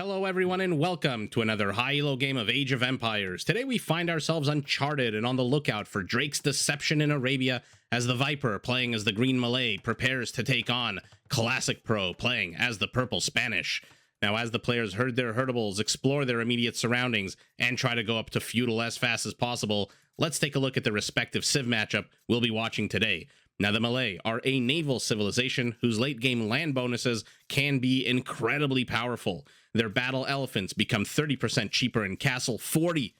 Hello everyone and welcome to another high-elo game of Age of Empires. Today we find ourselves uncharted and on the lookout for Drake's deception in Arabia as the Viper, playing as the Green Malay, prepares to take on Classic Pro, playing as the Purple Spanish. Now, as the players herd their herdables, explore their immediate surroundings, and try to go up to Feudal as fast as possible, let's take a look at the respective civ matchup we'll be watching today. Now, the Malay are a naval civilization whose late-game land bonuses can be incredibly powerful. Their battle elephants become 30% cheaper in Castle, 40%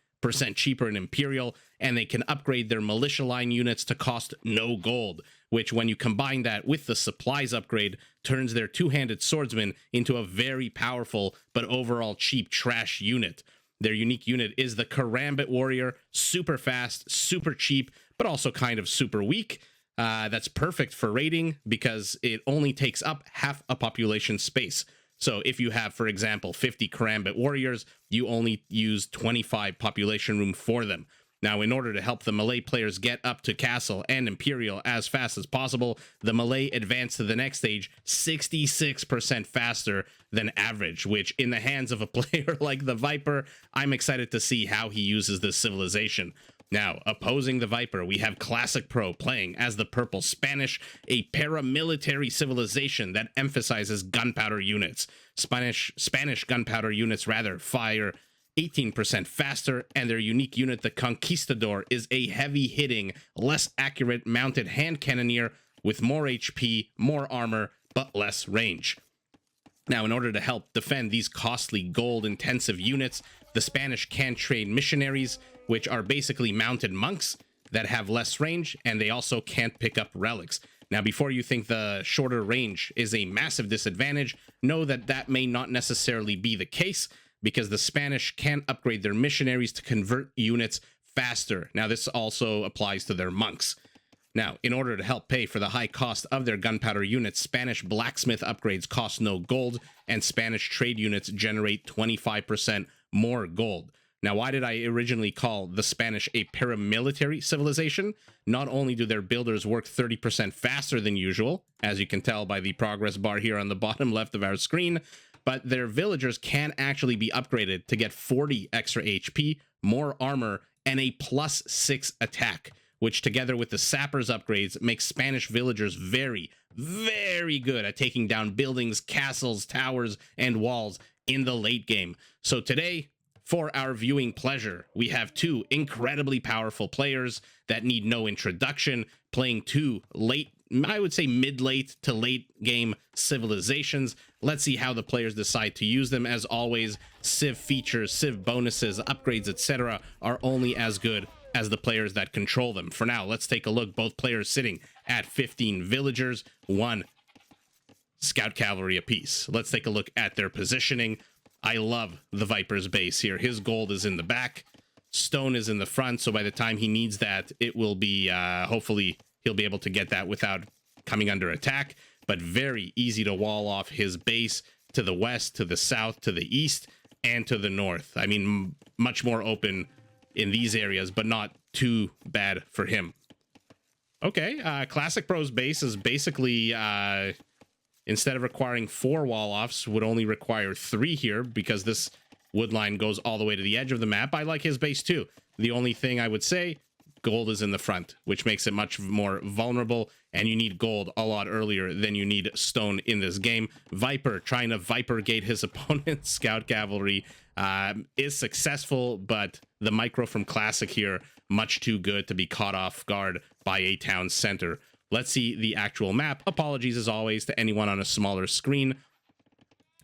cheaper in Imperial, and they can upgrade their militia line units to cost no gold, which, when you combine that with the supplies upgrade, turns their two-handed swordsman into a very powerful but overall cheap trash unit. Their unique unit is the Karambit Warrior, super fast, super cheap, but also kind of super weak. That's perfect for raiding because it only takes up half a population space. So if you have, for example, 50 Karambit Warriors, you only use 25 population room for them. Now, in order to help the Malay players get up to Castle and Imperial as fast as possible, the Malay advance to the next stage 66% faster than average, which in the hands of a player like the Viper, I'm excited to see how he uses this civilization. Now, opposing the Viper, we have Classic Pro playing as the Purple Spanish, a paramilitary civilization that emphasizes gunpowder units. Spanish gunpowder units, rather, fire 18% faster, and their unique unit, the Conquistador, is a heavy-hitting, less accurate mounted hand cannoneer with more HP, more armor, but less range. Now, in order to help defend these costly gold-intensive units, the Spanish can trade missionaries, which are basically mounted monks that have less range, and they also can't pick up relics. Now, before you think the shorter range is a massive disadvantage, know that that may not necessarily be the case, because the Spanish can upgrade their missionaries to convert units faster. Now, this also applies to their monks. Now, in order to help pay for the high cost of their gunpowder units, Spanish blacksmith upgrades cost no gold, and Spanish trade units generate 25% more gold. Now, why did I originally call the Spanish a paramilitary civilization? Not only do their builders work 30% faster than usual, as you can tell by the progress bar here on the bottom left of our screen, but their villagers can actually be upgraded to get 40 extra HP, more armor, and a +6 attack, which together with the sappers upgrades makes Spanish villagers very, very good at taking down buildings, castles, towers, and walls in the late game. So today, for our viewing pleasure, we have two incredibly powerful players that need no introduction, playing two late, I would say mid-late to late game civilizations. Let's see how the players decide to use them. As always, civ features, civ bonuses, upgrades, etc. are only as good as the players that control them. For now, let's take a look. Both players sitting at 15 villagers, 1 scout cavalry apiece. Let's take a look at their positioning. I love the Viper's base here. His gold is in the back, stone is in the front, so by the time he needs that, it will be, hopefully, he'll be able to get that without coming under attack, but very easy to wall off his base to the west, to the south, to the east, and to the north. I mean, much more open in these areas, but not too bad for him. Okay, Classic Pro's base is basically, instead of requiring 4 wall-offs, would only require 3 here, because this wood line goes all the way to the edge of the map. I like his base too. The only thing I would say, gold is in the front, which makes it much more vulnerable, and you need gold a lot earlier than you need stone in this game. Viper trying to Viper gate his opponent's scout cavalry is successful, but the micro from Classic here, much too good to be caught off guard by a town center. Let's see the actual map. Apologies, as always, to anyone on a smaller screen.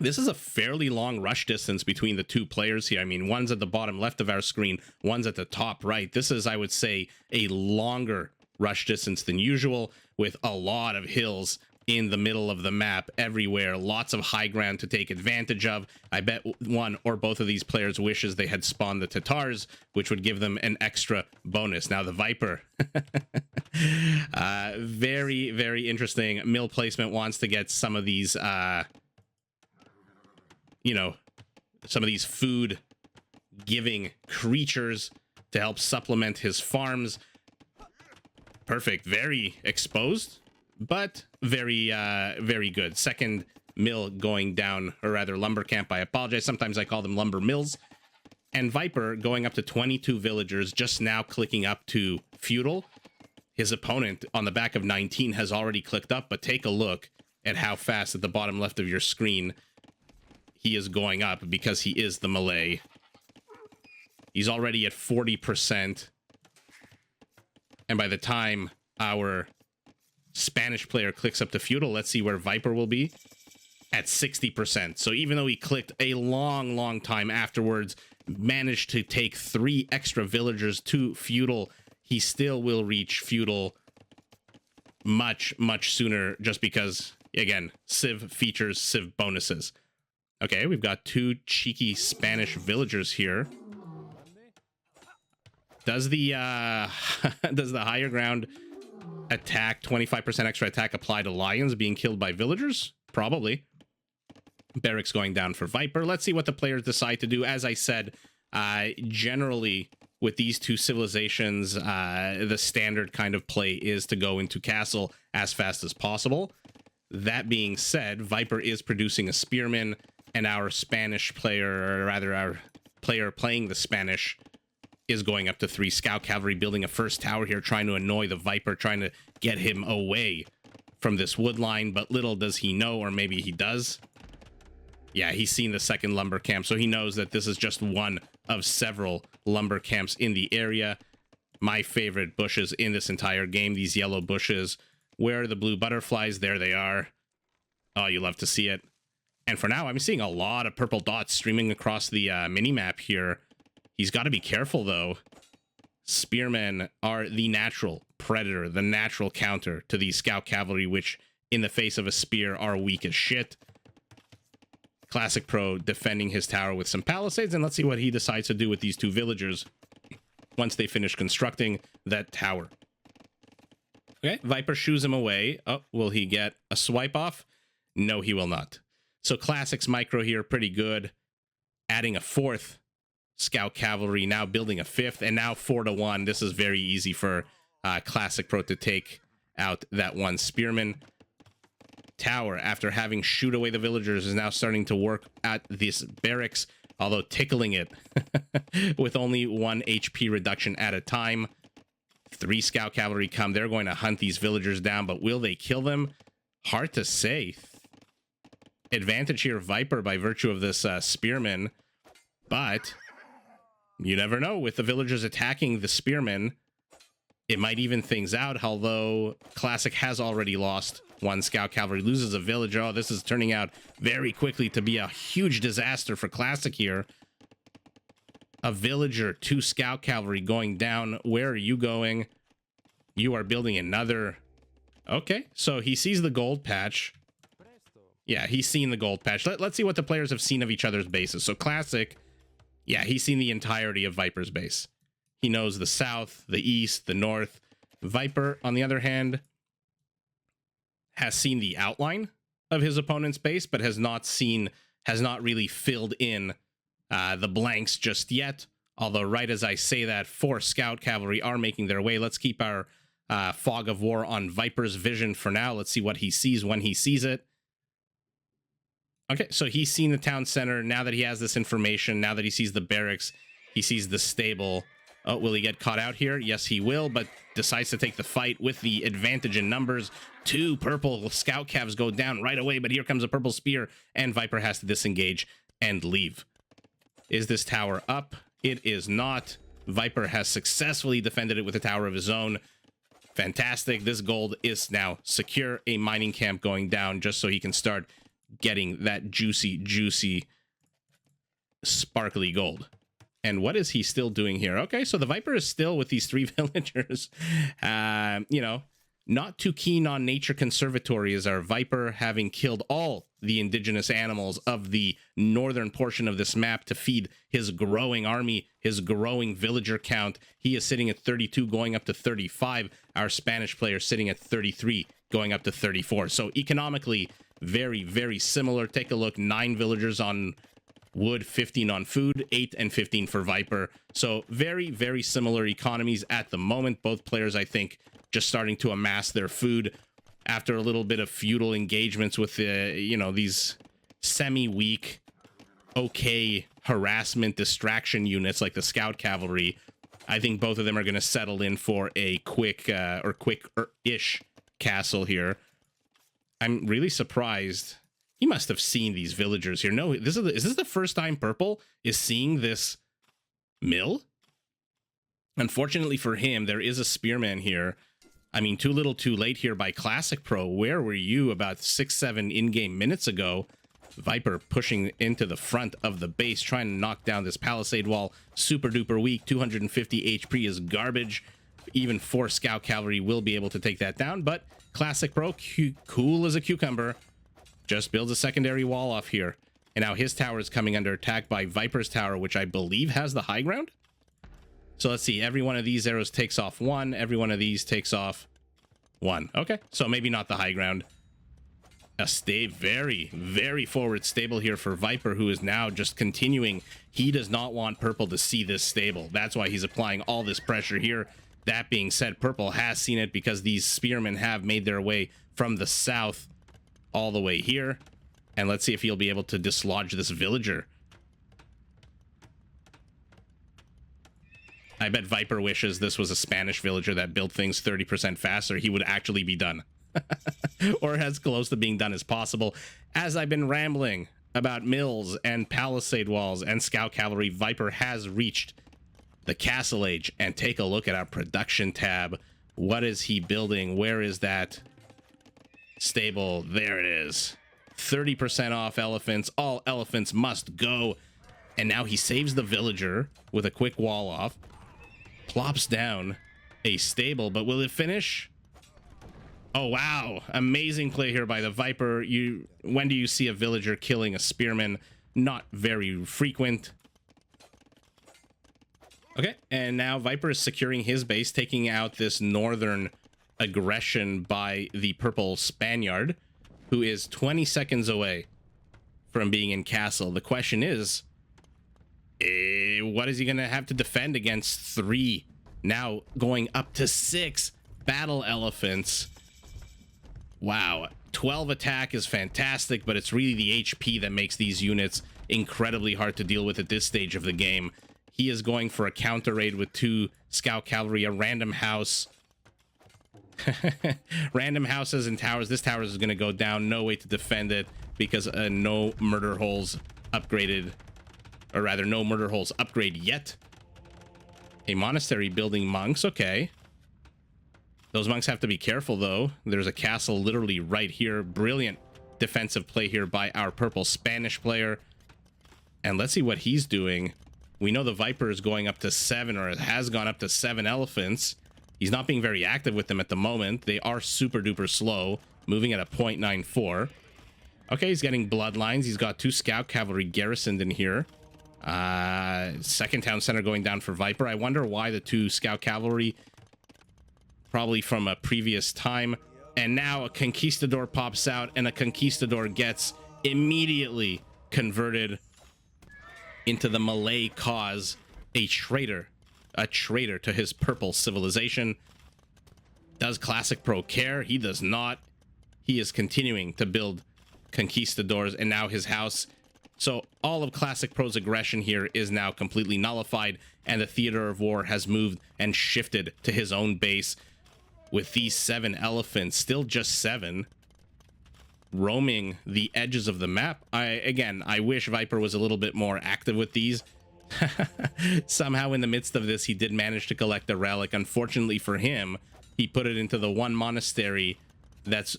This is a fairly long rush distance between the two players here. I mean, one's at the bottom left of our screen, one's at the top right. This is, I would say, a longer rush distance than usual, with a lot of hills in the middle of the map everywhere. Lots of high ground to take advantage of. I bet one or both of these players wishes they had spawned the Tatars, which would give them an extra bonus. Now, the Viper. Very, very interesting. Mill placement wants to get some of these, you know, some of these food giving creatures to help supplement his farms. Perfect. Very exposed, but very, very good. Second mill going down, or rather lumber camp, I apologize. Sometimes I call them lumber mills. And Viper going up to 22 villagers, just now clicking up to Feudal. His opponent on the back of 19 has already clicked up, but take a look at how fast at the bottom left of your screen he is going up, because he is the Malay. He's already at 40%. And by the time our Spanish player clicks up to Feudal, let's see where Viper will be. At 60%. So even though he clicked a long time afterwards, managed to take 3 extra villagers to Feudal, he still will reach Feudal much sooner, just because, again, Civ features Civ bonuses. Okay, we've got 2 cheeky Spanish villagers here. Does the does the higher ground attack, 25% extra attack, apply to lions being killed by villagers? Probably. Barracks going down for Viper. Let's see what the players decide to do. As I said, generally with these 2 civilizations, the standard kind of play is to go into castle as fast as possible. That being said, Viper is producing a spearman, and our Spanish player, or rather our player playing the Spanish, is going up to 3 scout cavalry, building a first tower here, trying to annoy the Viper, trying to get him away from this wood line. But little does he know, or maybe he does. Yeah, he's seen the second lumber camp, so he knows that this is just one of several lumber camps in the area. My favorite bushes in this entire game, these yellow bushes. Where are the blue butterflies? There they are. Oh, you love to see it. And for now, I'm seeing a lot of purple dots streaming across the mini-map here. He's got to be careful, though. Spearmen are the natural predator, the natural counter to these scout cavalry, which, in the face of a spear, are weak as shit. Classic Pro defending his tower with some palisades, and let's see what he decides to do with these 2 villagers once they finish constructing that tower. Okay, Viper shoos him away. Oh, will he get a swipe off? No, he will not. So Classic's micro here, pretty good. Adding a 4th scout cavalry, now building a 5th, and now 4-1. This is very easy for Classic Pro to take out that 1 spearman. Tower, after having shoot away the villagers, is now starting to work at this barracks, although tickling it with only 1 HP reduction at a time. 3 scout cavalry come. They're going to hunt these villagers down, but will they kill them? Hard to say. Advantage here, Viper, by virtue of this spearman, but you never know. With the villagers attacking the spearmen, it might even things out, although Classic has already lost 1 scout cavalry, loses a village. Oh, this is turning out very quickly to be a huge disaster for Classic here. A villager, 2 scout cavalry going down. Where are you going? You are building another. Okay, so he sees the gold patch. Yeah, he's seen the gold patch. Let's see what the players have seen of each other's bases. So Classic, yeah, he's seen the entirety of Viper's base. He knows the south, the east, the north. Viper, on the other hand, has seen the outline of his opponent's base, but has not really filled in the blanks just yet. Although right as I say that, 4 scout cavalry are making their way. Let's keep our fog of war on Viper's vision for now. Let's see what he sees when he sees it. Okay, so he's seen the town center. Now that he has this information, now that he sees the barracks, he sees the stable. Oh, will he get caught out here? Yes, he will, but decides to take the fight with the advantage in numbers. 2 purple scout calves go down right away, but here comes a purple spear, and Viper has to disengage and leave. Is this tower up? It is not. Viper has successfully defended it with a tower of his own. Fantastic. This gold is now secure. A mining camp going down just so he can start getting that juicy, sparkly gold. And what is he still doing here? Okay, so the Viper is still with these 3 villagers. You know, not too keen on nature conservatory is our Viper, having killed all the indigenous animals of the northern portion of this map to feed his growing army, his growing villager count. He is sitting at 32, going up to 35. Our Spanish player sitting at 33, going up to 34. So economically, very similar. Take a look, 9 villagers on wood, 15 on food, 8 and 15 for Viper. So very similar economies at the moment. Both players, I think, just starting to amass their food. after a little bit of feudal engagements with the, you know, these semi-weak, okay harassment distraction units like the scout cavalry. I think both of them are going to settle in for a quick or quick-ish castle here. I'm really surprised. He must have seen these villagers here. No, is this the first time Purple is seeing this mill? Unfortunately for him, there is a spearman here. I mean, too little too late here by Classic Pro. Where were you about 6-7 in-game minutes ago? Viper pushing into the front of the base, trying to knock down this palisade wall. Super duper weak. 250 HP is garbage. Even 4 scout cavalry will be able to take that down, but Classic Pro, cool as a cucumber, just builds a secondary wall off here. And now his tower is coming under attack by Viper's tower, which I believe has the high ground. So let's see, every one of these arrows takes off 1. Every one of these takes off 1. Okay, so maybe not the high ground. A very, very forward stable here for Viper, who is now just continuing. He does not want Purple to see this stable. That's why he's applying all this pressure here. That being said, Purple has seen it because these spearmen have made their way from the south all the way here. And let's see if he'll be able to dislodge this villager. I bet Viper wishes this was a Spanish villager that built things 30% faster. He would actually be done. Or as close to being done as possible. As I've been rambling about mills and palisade walls and scout cavalry, Viper has reached the castle age. And take a look at our production tab. What is he building? Where is that stable? There it is. 30% off elephants. All elephants must go. And now he saves the villager with a quick wall off. Plops down a stable, but will it finish? Oh, wow. Amazing play here by the Viper. When do you see a villager killing a spearman? Not very frequent. Okay, and now Viper is securing his base, taking out this northern aggression by the Purple Spaniard, who is 20 seconds away from being in castle. The question is, what is he going to have to defend against 3, now going up to 6 battle elephants? Wow, 12 attack is fantastic, but it's really the HP that makes these units incredibly hard to deal with at this stage of the game. He is going for a counter raid with 2 scout cavalry, a random house. Random houses and towers. This tower is going to go down. No way to defend it because no murder holes upgraded. Or rather, no murder holes upgrade yet. A monastery building monks. Okay. Those monks have to be careful, though. There's a castle literally right here. Brilliant defensive play here by our Purple Spanish player. And let's see what he's doing. We know the Viper is going up to 7, or has gone up to 7 elephants. He's not being very active with them at the moment. They are super duper slow, moving at a 0.94. Okay, he's getting bloodlines. He's got 2 scout cavalry garrisoned in here. Second town center going down for Viper. I wonder why the 2 scout cavalry, probably from a previous time. And now a conquistador pops out, and a conquistador gets immediately converted into the Malay cause, a traitor to his purple civilization. Does Classic Pro care? He does not. He is continuing to build conquistadors, and now his house. So all of Classic Pro's aggression here is now completely nullified, and the theater of war has moved and shifted to his own base with these 7 elephants, still just 7, roaming the edges of the map. I wish Viper was a little bit more active with these. Somehow in the midst of this, he did manage to collect a relic. Unfortunately for him, he put it into the one monastery that's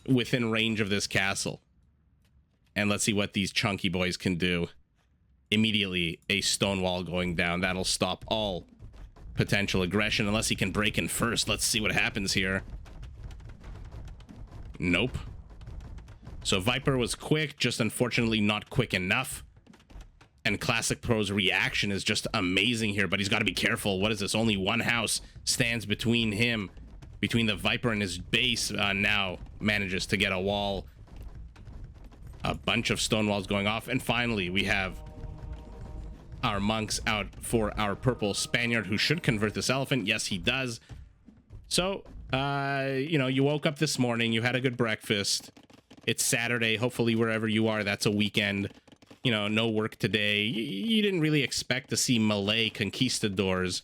within range of this castle. And let's see what these chunky boys can do. Immediately, a stone wall going down. That'll stop all potential aggression, unless he can break in first. Let's see what happens here. Nope. So Viper was quick, just unfortunately not quick enough. And Classic Pro's reaction is just amazing here, but he's got to be careful. What is this? Only one house stands between him, between the Viper and his base. Now manages to get a wall. A bunch of stone walls going off. And finally, we have our monks out for our Purple Spaniard, who should convert this elephant. Yes, he does. So You know, you woke up this morning, you had a good breakfast. It's Saturday. Hopefully, wherever you are, that's a weekend. You know, no work today. You didn't really expect to see Malay conquistadors,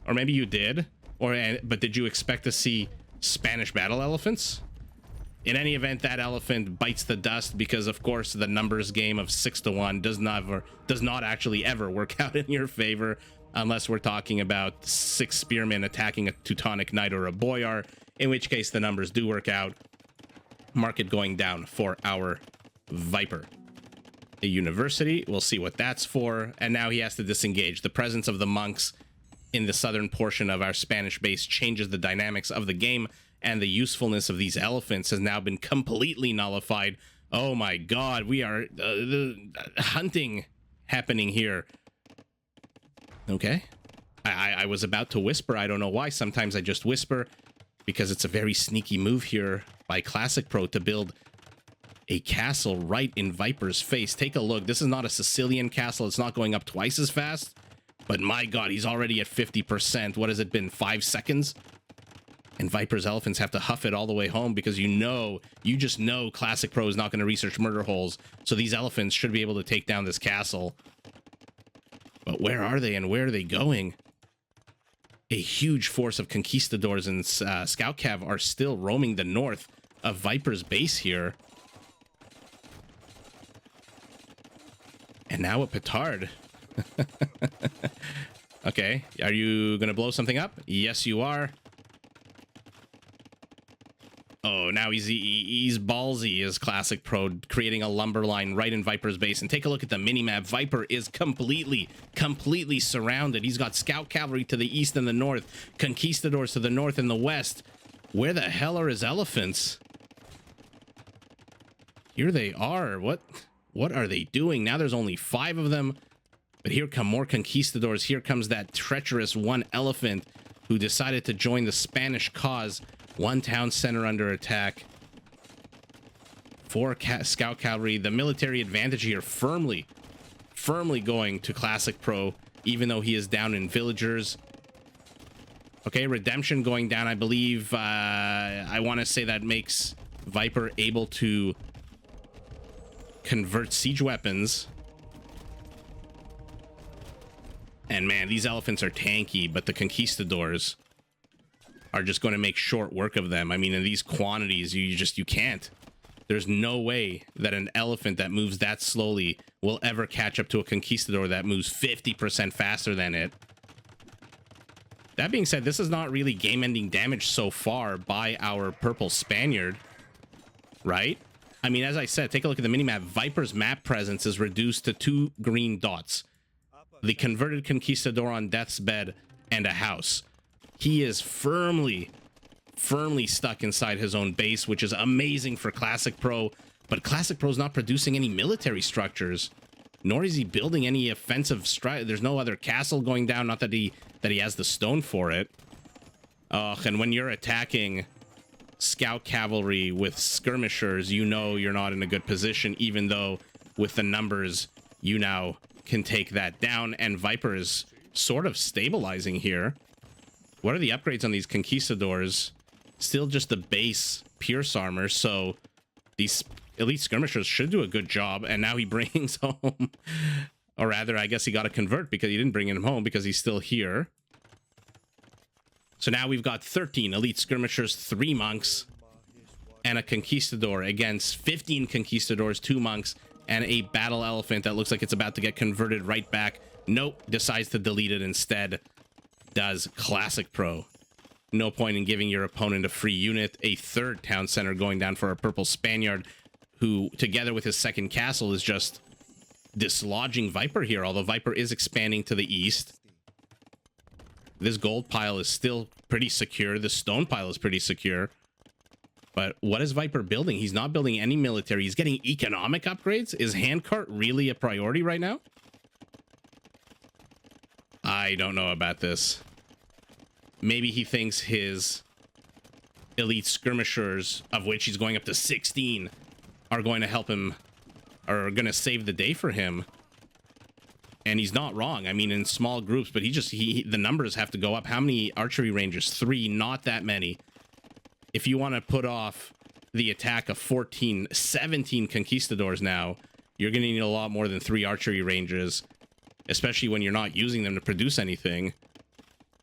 or maybe you did. But did you expect to see Spanish battle elephants? In any event, that elephant bites the dust because, of course, the numbers game of 6-1 does not actually ever work out in your favor, unless we're talking about 6 spearmen attacking a Teutonic knight or a boyar, in which case the numbers do work out. Market going down for our Viper. The university, we'll see what that's for, and now he has to disengage. The presence of the monks in the southern portion of our Spanish base changes the dynamics of the game, and the usefulness of these elephants has now been completely nullified. Oh my god, we are hunting happening here. Okay. I was about to whisper. I don't know why. Sometimes I just whisper because it's a very sneaky move here by Classic Pro to build a castle right in Viper's face. Take a look. This is not a Sicilian castle. It's not going up twice as fast. But my god, he's already at 50%. What has it been? 5 seconds? And Viper's elephants have to huff it all the way home because you just know Classic Pro is not going to research murder holes. So these elephants should be able to take down this castle. But where are they and where are they going? A huge force of conquistadors and scout cav are still roaming the north of Viper's base here. And now a petard. Okay, are you gonna blow something up? Yes, you are. Oh, now he's ballsy as Classic Pro, creating a lumber line right in Viper's base. And take a look at the minimap. Viper is completely surrounded. He's got scout cavalry to the east and the north, conquistadors to the north and the west. Where the hell are his elephants? Here they are. What are they doing? Now there's only 5 of them. But here come more conquistadors. Here comes that treacherous one elephant who decided to join the Spanish cause. 1 town center under attack. 4 scout cavalry. The military advantage here firmly going to Classic Pro, even though he is down in villagers. Okay, redemption going down. I believe I want to say that makes Viper able to convert siege weapons. And man, these elephants are tanky, but the conquistadors are just going to make short work of them. I mean, in these quantities, you can't. There's no way that an elephant that moves that slowly will ever catch up to a conquistador that moves 50% faster than it. That being said, this is not really game-ending damage so far by our purple Spaniard, right? I mean, as I said, take a look at the minimap. Viper's map presence is reduced to 2 green dots. The converted conquistador on death's bed and a house. He is firmly stuck inside his own base, which is amazing for Classic Pro. But Classic Pro's not producing any military structures, nor is he building any offensive strike. There's no other castle going down. Not that he has the stone for it. And when you're attacking scout cavalry with skirmishers, you know you're not in a good position, even though with the numbers you now can take that down. And Viper is sort of stabilizing here. What are the upgrades on these conquistadors? Still just the base pierce armor, so these elite skirmishers should do a good job. And now he brings home, or rather, I guess he got to convert because he didn't bring him home because he's still here. So now we've got 13 elite skirmishers, 3 monks, and a conquistador against 15 conquistadors, 2 monks, and a battle elephant that looks like it's about to get converted right back. Nope, decides to delete it instead. Does Classic Pro. No point in giving your opponent a free unit. A 3rd town center going down for a purple Spaniard, who, together with his 2nd castle, is just dislodging Viper here, although Viper is expanding to the east. This gold pile is still pretty secure. The stone pile is pretty secure. But what is Viper building? He's not building any military. He's getting economic upgrades. Is handcart really a priority right now? I don't know about this. Maybe he thinks his elite skirmishers, of which he's going up to 16, are going to help him, are going to save the day for him. And he's not wrong. I mean, in small groups, but the numbers have to go up. How many archery ranges? 3, not that many. if you want to put off the attack of 14, 17 conquistadors now, you're going to need a lot more than 3 archery ranges, especially when you're not using them to produce anything.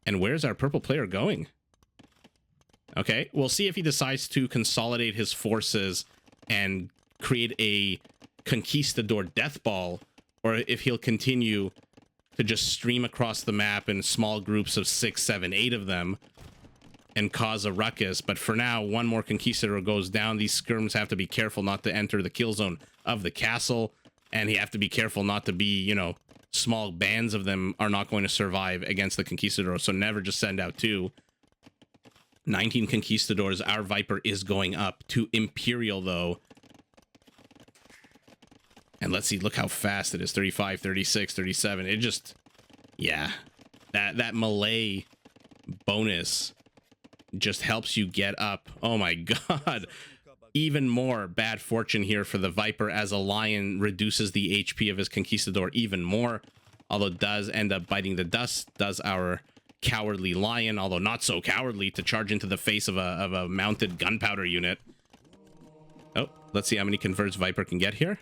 And where's our purple player going? Okay, we'll see if he decides to consolidate his forces and create a conquistador death ball, or if he'll continue to just stream across the map in small groups of 6, 7, 8 of them and cause a ruckus. But for now, one more conquistador goes down. These skirms have to be careful not to enter the kill zone of the castle, and you have to be careful not to be, you know, small bands of them are not going to survive against the conquistador, so never just send out 2. 19 conquistadors. Our Viper is going up to Imperial, though. And let's see, look how fast it is. 35, 36, 37. It just, yeah, that Malay bonus just helps you get up. Oh my god. Even more bad fortune here for the Viper, as a lion reduces the HP of his conquistador even more, although it does end up biting the dust. Does our cowardly lion, although not so cowardly, to charge into the face of a mounted gunpowder unit. Oh, let's see how many converts Viper can get here.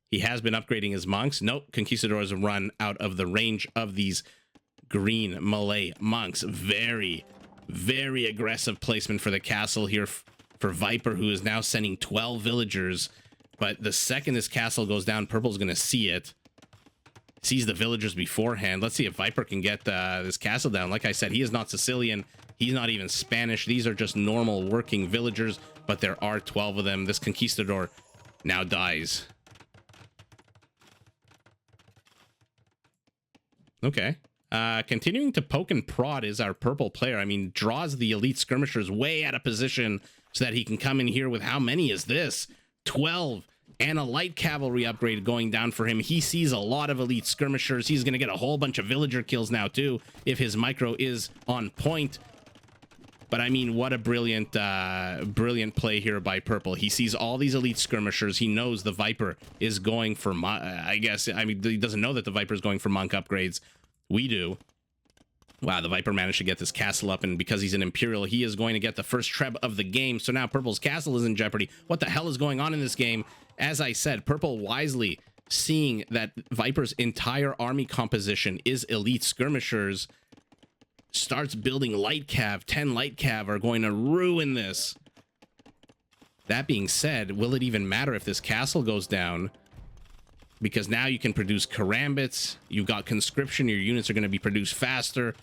He has been upgrading his monks. Nope, conquistadors run out of the range of these green Malay monks. Very, very aggressive placement for the castle here for Viper, who is now sending 12 villagers. But the second this castle goes down, Purple's going to see it. Sees the villagers beforehand. Let's see if Viper can get this castle down. Like I said, he is not Sicilian. He's not even Spanish. These are just normal working villagers, but there are 12 of them. This conquistador now dies. Okay. Continuing to poke and prod is our purple player. I mean, draws the elite skirmishers way out of position so that he can come in here with, how many is this? 12. And a light cavalry upgrade going down for him. He sees a lot of elite skirmishers. He's going to get a whole bunch of villager kills now, too, if his micro is on point. But I mean, what a brilliant play here by Purple. He sees all these elite skirmishers. He knows the Viper is going for, I mean, he doesn't know that the Viper is going for monk upgrades. We do. Wow, the Viper managed to get this castle up, and because he's an Imperial, he is going to get the first treb of the game. So now Purple's castle is in jeopardy. What the hell is going on in this game? As I said, Purple wisely seeing that Viper's entire army composition is elite skirmishers, starts building light cav. 10 light cav are going to ruin this. That being said, will it even matter if this castle goes down? Because now you can produce karambits, you've got conscription, your units are going to be produced faster.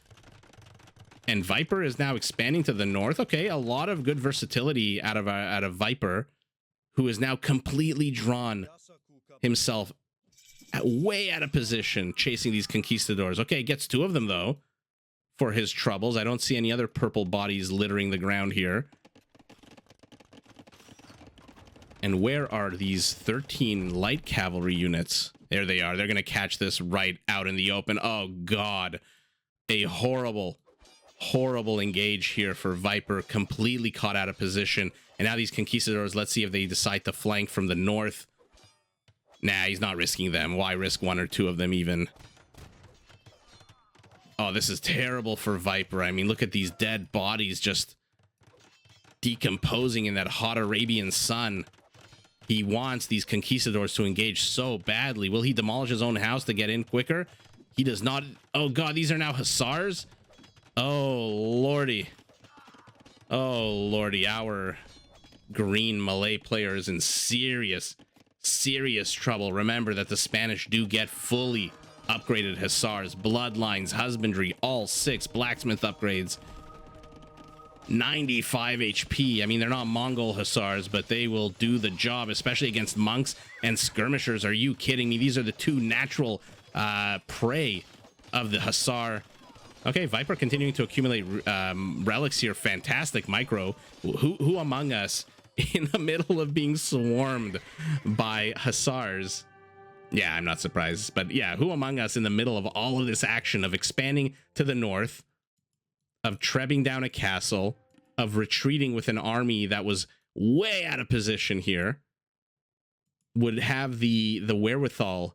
And Viper is now expanding to the north. Okay, a lot of good versatility out of Viper, who is now completely drawn himself way out of position, chasing these conquistadors. Okay, gets 2 of them, though, for his troubles. I don't see any other purple bodies littering the ground here. And where are these 13 light cavalry units? There they are. They're going to catch this right out in the open. Oh, God. A horrible, horrible engage here for Viper. Completely caught out of position. And now these conquistadors, let's see if they decide to flank from the north. Nah, he's not risking them. Why risk 1 or 2 of them even? Oh, this is terrible for Viper. I mean, look at these dead bodies just decomposing in that hot Arabian sun. He wants these conquistadors to engage so badly. Will he demolish his own house to get in quicker? He does not. Oh, God, these are now hussars? Oh, lordy. Oh, lordy. Our green Malay player is in serious, serious trouble. Remember that the Spanish do get fully upgraded hussars, bloodlines, husbandry, all 6 blacksmith upgrades. 95 HP. I mean, they're not Mongol hussars, but they will do the job, especially against monks and skirmishers. Are you kidding me? These are the 2 natural prey of the hussar. Okay, Viper continuing to accumulate relics here. Fantastic micro. Who among us in the middle of being swarmed by hussars? Yeah, I'm not surprised. But yeah, who among us in the middle of all of this action of expanding to the north, of trebbing down a castle, of retreating with an army that was way out of position here, would have the wherewithal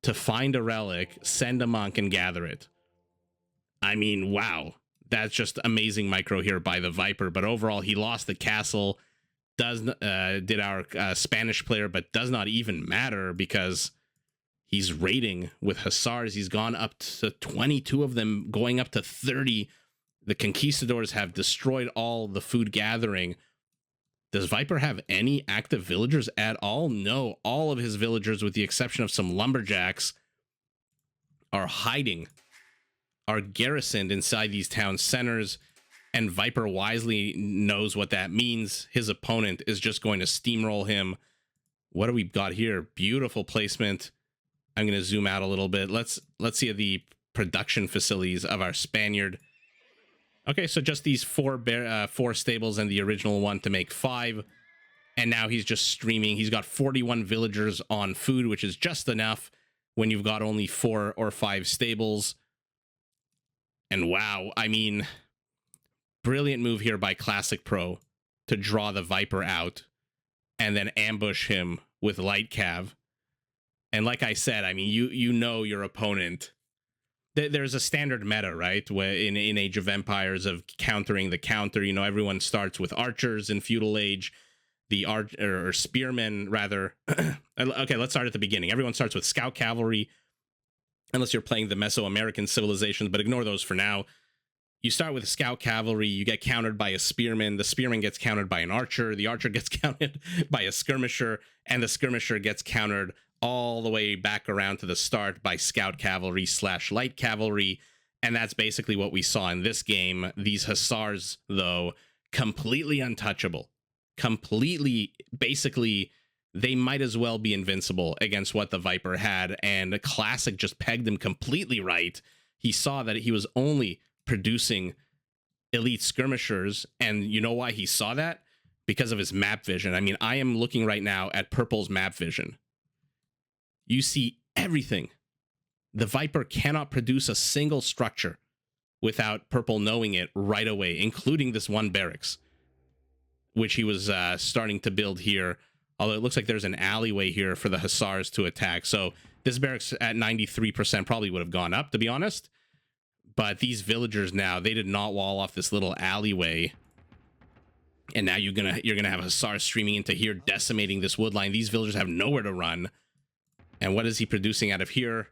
to find a relic, send a monk, and gather it? I mean, wow. That's just amazing micro here by the Viper. But overall, he lost the castle. Did our Spanish player, but does not even matter because he's raiding with hussars. He's gone up to 22 of them, going up to 30. The conquistadors have destroyed all the food gathering. Does Viper have any active villagers at all? No, all of his villagers, with the exception of some lumberjacks, are hiding, are garrisoned inside these town centers. And Viper wisely knows what that means. His opponent is just going to steamroll him. What do we got here? Beautiful placement. I'm going to zoom out a little bit. Let's see the production facilities of our Spaniard. Okay, so just these four stables and the original one to make 5. And now he's just streaming. He's got 41 villagers on food, which is just enough when you've got only 4 or 5 stables. And wow, I mean, brilliant move here by Classic Pro to draw the Viper out and then ambush him with light cav. And like I said, I mean, you know your opponent. There's a standard meta, right? Where in Age of Empires of countering the counter, you know, everyone starts with archers in Feudal Age, or spearmen rather. Okay, let's start at the beginning. Everyone starts with scout cavalry, unless you're playing the Mesoamerican civilizations, but ignore those for now. You start with scout cavalry, you get countered by a spearman, the spearman gets countered by an archer, the archer gets countered by a skirmisher, and the skirmisher gets countered all the way back around to the start by scout cavalry / light cavalry. And that's basically what we saw in this game. These hussars, though, completely untouchable. Completely, basically, they might as well be invincible against what the Viper had. And Classic just pegged him completely right. He saw that he was only producing elite skirmishers. And you know why he saw that? Because of his map vision. I mean, I am looking right now at Purple's map vision. You see everything. The Viper cannot produce a single structure without Purple knowing it right away, including this one barracks, which he was starting to build here. Although it looks like there's an alleyway here for the hussars to attack. So this barracks at 93% probably would have gone up, to be honest. But these villagers now, they did not wall off this little alleyway. And now you're gonna have hussars streaming into here, decimating this wood line. These villagers have nowhere to run. And what is he producing out of here?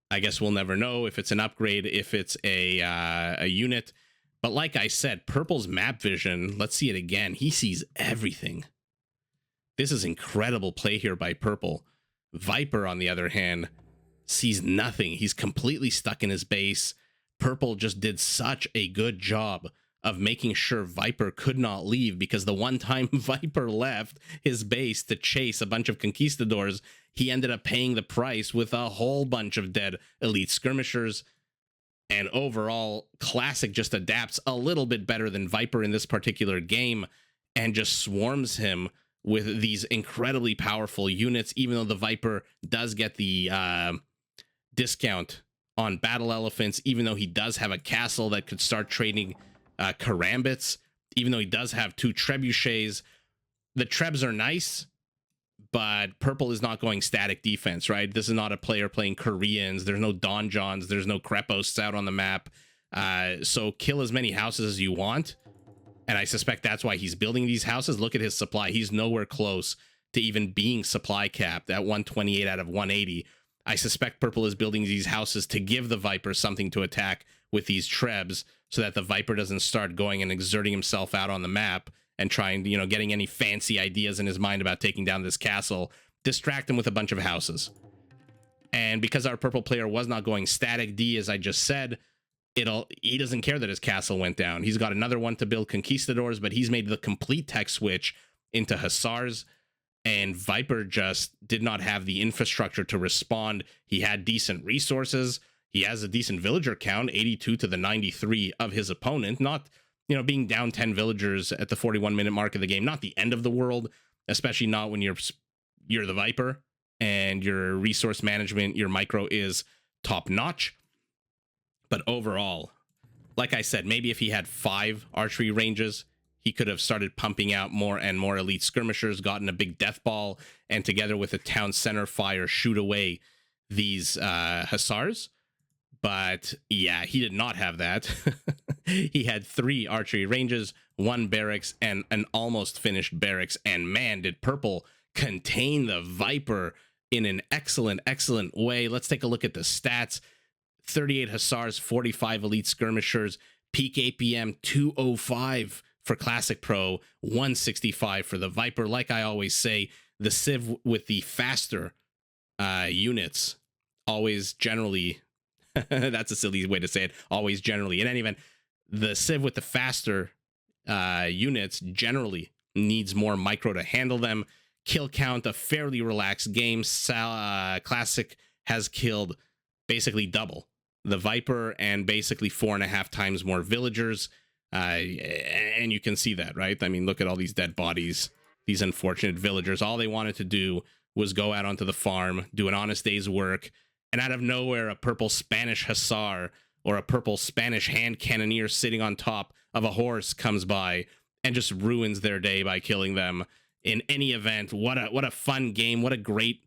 I guess we'll never know if it's an upgrade, if it's a unit. But like I said, Purple's map vision, let's see it again. He sees everything. This is incredible play here by Purple. Viper, on the other hand, sees nothing. He's completely stuck in his base. Purple just did such a good job of making sure Viper could not leave, because the one time Viper left his base to chase a bunch of conquistadors, he ended up paying the price with a whole bunch of dead elite skirmishers. And overall, Classic just adapts a little bit better than Viper in this particular game and just swarms him with these incredibly powerful units, even though the Viper does get the discount on battle elephants, even though he does have a castle that could start trading karambits, even though he does have 2 trebuchets. The trebs are nice, but Purple is not going static defense, right? This is not a player playing Koreans. There's no donjons. There's no Kreposts out on the map. So kill as many houses as you want. And I suspect that's why he's building these houses. Look at his supply. He's nowhere close to even being supply capped at 128 out of 180. I suspect Purple is building these houses to give the Viper something to attack with these trebs, so that the Viper doesn't start going and exerting himself out on the map and trying, you know, getting any fancy ideas in his mind about taking down this castle. Distract him with a bunch of houses. And because our Purple player was not going static D, as I just said, he doesn't care that his castle went down. He's got another one to build conquistadors, but he's made the complete tech switch into hussars. And Viper just did not have the infrastructure to respond. He had decent resources. He has a decent villager count, 82 to the 93 of his opponent. Not, you know, being down 10 villagers at the 41-minute mark of the game, not the end of the world, especially not when you're the Viper and your resource management, your micro is top notch. But overall, like I said, maybe if he had 5 archery ranges, he could have started pumping out more and more elite skirmishers, gotten a big death ball, and together with a town center fire, shoot away these hussars. But yeah, he did not have that. He had 3 archery ranges, 1 barracks, and an almost finished barracks. And man, did Purple contain the Viper in an excellent, excellent way. Let's take a look at the stats. 38 Hussars, 45 Elite Skirmishers, peak APM 205 for Classic Pro, 165 for the Viper. Like I always say, the Civ with the faster units always generally, that's a silly way to say it, always generally. In any event, the Civ with the faster units generally needs more micro to handle them. Kill count, a fairly relaxed game. Classic has killed basically double the Viper and basically 4.5 times more villagers. And you can see that, right? I mean, look at all these dead bodies, these unfortunate villagers. All they wanted to do was go out onto the farm, do an honest day's work, and out of nowhere, a purple Spanish Hussar or a purple Spanish hand cannoneer sitting on top of a horse comes by and just ruins their day by killing them. In any event, what a fun game. What a great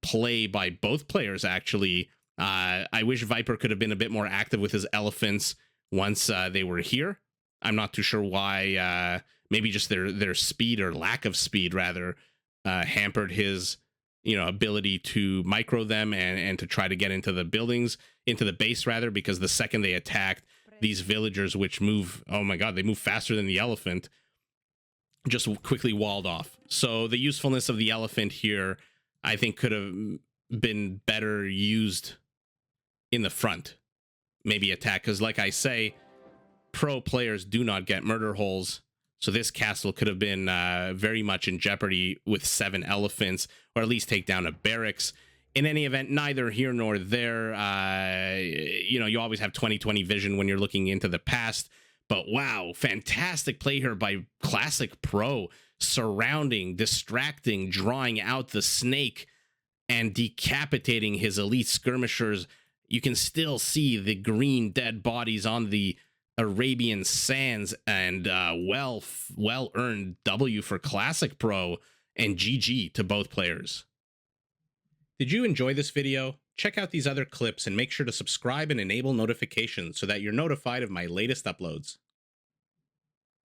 play by both players, actually. I wish Viper could have been a bit more active with his elephants once they were here. I'm not too sure why. Maybe just their speed, or lack of speed rather, hampered his ability to micro them and to try to get into the buildings, into the base rather, because the second they attacked, these villagers, which move, oh my god, they move faster than the elephant, just quickly walled off. So the usefulness of the elephant here, I think, could have been better used in the front. Maybe attack, because like I say, pro players do not get murder holes. So this castle could have been very much in jeopardy with 7 elephants, or at least take down a barracks. In any event, neither here nor there. You always have 20/20 vision when you're looking into the past. But wow, fantastic play here by Classic Pro, surrounding, distracting, drawing out the snake, and decapitating his elite skirmishers. You can still see the green dead bodies on the Arabian sands, and well-earned W for Classic Pro, and GG to both players. Did you enjoy this video? Check out these other clips and make sure to subscribe and enable notifications so that you're notified of my latest uploads.